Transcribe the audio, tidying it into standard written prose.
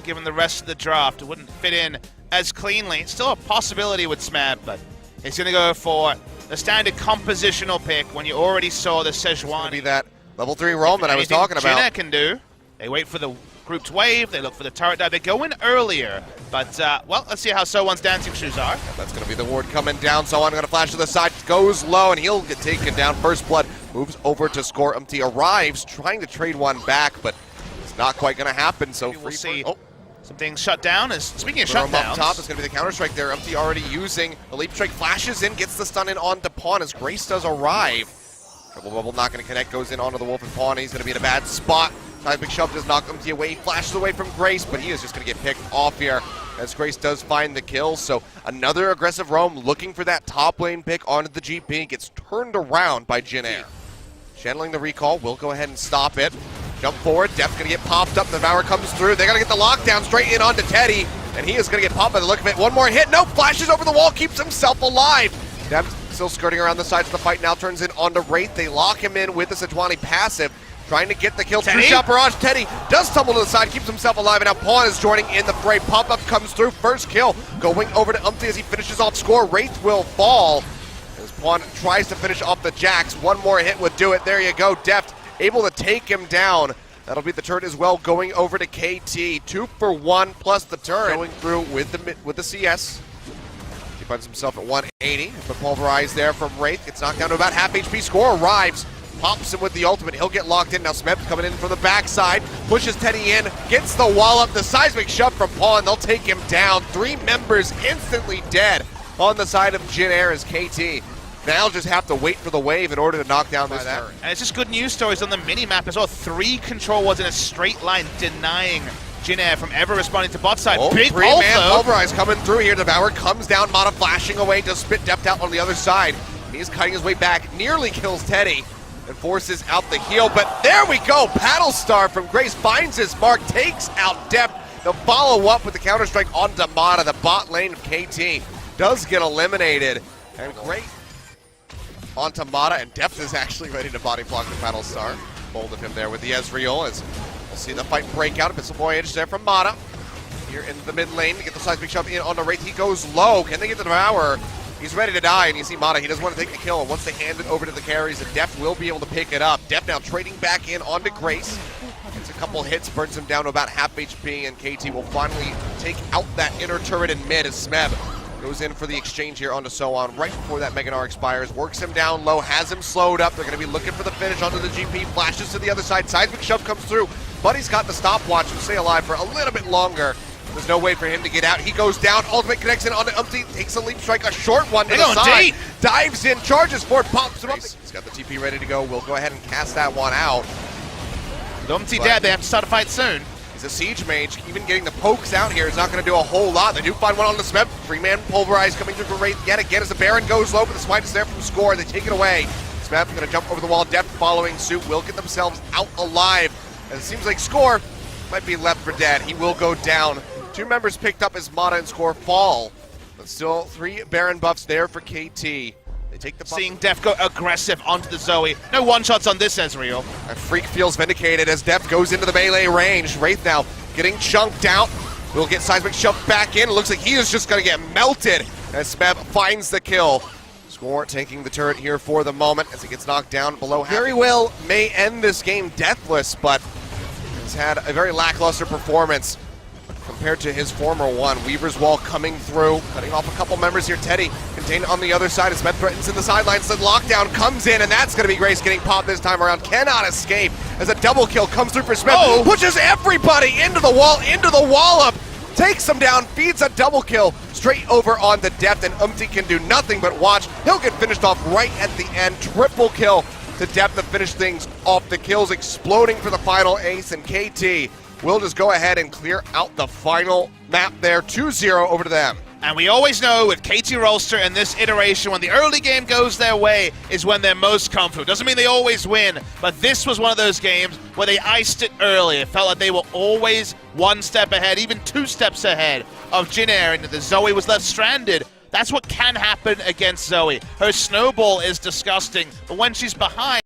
given the rest of the draft. It wouldn't fit in as cleanly. Still a possibility with Smeb, but he's going to go for the standard compositional pick when you already saw the Sejuani. Be that level 3 roam that I was talking about. Jinna can do. They wait for the grouped wave, they look for the turret dive, they go in earlier, but well, let's see how So1's dancing shoes are. That's going to be the ward coming down. So1 going to flash to the side, goes low, and he'll get taken down. First blood moves over to score. Arrives, trying to trade one back, but it's not quite going to happen. So we'll see. Some things shut down. Speaking of shutdowns, up top is going to be the counter strike there. already using the leap strike, flashes in, gets the stun in onto Pawn as Grace does arrive. Triple bubble not going to connect, goes in onto the Wolf and Pawn. He's going to be in a bad spot. Big shove does knock away. He flashes away from Grace, but he is just going to get picked off here as Grace does find the kill. So another aggressive roam looking for that top lane pick onto the GP. Gets turned around by Jin Air. Channeling the recall, will go ahead and stop it. Jump forward, Def's going to get popped up. The Devour comes through. They're going to get the lockdown straight in onto Teddy, and he is going to get popped by the look of it. One more hit. Nope, flashes over the wall, keeps himself alive. Def still skirting around the sides of the fight, now turns it onto Wraith. They lock him in with the Sejuani passive. Trying to get the kill. Two-shot barrage. Teddy does tumble to the side, keeps himself alive, and now Pawn is joining in the fray. Pop-up comes through. First kill going over to Umpty as he finishes off score. Wraith will fall as Pawn tries to finish off the Jax. One more hit would do it. There you go. Deft able to take him down. That'll be the turret as well, going over to KT. 2 for 1 plus the turret. Going through with the CS. He finds himself at 180. But pulverized there from Wraith. Gets knocked down to about half HP. Score arrives. Pops him with the ultimate. He'll get locked in. Now Smeb's coming in from the backside. Pushes Teddy in. Gets the wall up. The seismic shove from Pawn. They'll take him down. 3 members instantly dead on the side of Jin Air as KT. Now just have to wait for the wave in order to knock down this turret. And it's just good news stories on the mini-map as well. 3 control wards in a straight line denying Jin Air from ever responding to bot side. Big 3-man pulverize coming through here. Devour comes down. Mata flashing away to spit Deft out on the other side. He's cutting his way back. Nearly kills Teddy. And forces out the heal, but there we go. Paddle Star from Grace finds his mark, takes out Deft. They'll follow up with the counter strike on Mata. The bot lane of KT does get eliminated. And great onto Mata, and Deft is actually ready to body block the Paddle Star. Bold of him there with the Ezreal as we'll see the fight break out. A Pistol Voyage there from Mata. Here in the mid lane to get the seismic shove in on the Wraith. He goes low. Can they get the Devour? He's ready to die, and you see Mata, he doesn't want to take the kill, and once they hand it over to the carries, and Deft will be able to pick it up. Deft now trading back in onto Grace. Gets a couple hits, burns him down to about half HP, and KT will finally take out that inner turret in mid as Smeb goes in for the exchange here onto So1 right before that Mega Gnar expires. Works him down low, has him slowed up. They're going to be looking for the finish onto the GP, flashes to the other side. Seismic shove comes through. Buddy's got the stopwatch to stay alive for a little bit longer. There's no way for him to get out. He goes down. Ultimate connects in onto Umpty. Takes a leap strike, a short one to the side. Deep. Dives in, charges for it, pops him up. He's got the TP ready to go. We'll go ahead and cast that one out. Umpty dead. They have to start a fight soon. He's a siege mage. Even getting the pokes out here is not going to do a whole lot. They do find one on the Smeb. 3-man pulverize coming through for Wraith yet again as the Baron goes low, but the smite is there from score. They take it away. Smeb going to jump over the wall. Deft following suit. Will get themselves out alive. And it seems like score might be left for dead. He will go down. 2 members picked up as Mata and score fall. But still 3 Baron buffs there for KT. They take the buff. Seeing Def go aggressive onto the Zoe. No one-shots on this Ezreal. And Freak feels vindicated as Def goes into the melee range. Wraith now getting chunked out. Will get seismic shoved back in. Looks like he is just going to get melted as Smeb finds the kill. Score taking the turret here for the moment as he gets knocked down below half. Very well may end this game deathless, but has had a very lackluster performance compared to his former one. Weaver's Wall coming through, cutting off a couple members here. Teddy contained on the other side as Smeb threatens in the sidelines. The lockdown comes in, and that's going to be Grace getting popped this time around. Cannot escape as a double kill comes through for Smeb. Pushes everybody into the wall up. Takes him down, feeds a double kill straight over on the Deft, and Umpty can do nothing but watch. He'll get finished off right at the end. Triple kill to Deft to finish things off. The kills exploding for the final ace, and KT will just go ahead and clear out the final map there. 2-0 over to them. And we always know with KT Rolster in this iteration, when the early game goes their way is when they're most comfortable. Doesn't mean they always win, but this was one of those games where they iced it early. It felt like they were always 1 step ahead, even 2 steps ahead of Jin Air, and the Zoe was left stranded. That's what can happen against Zoe. Her snowball is disgusting, but when she's behind,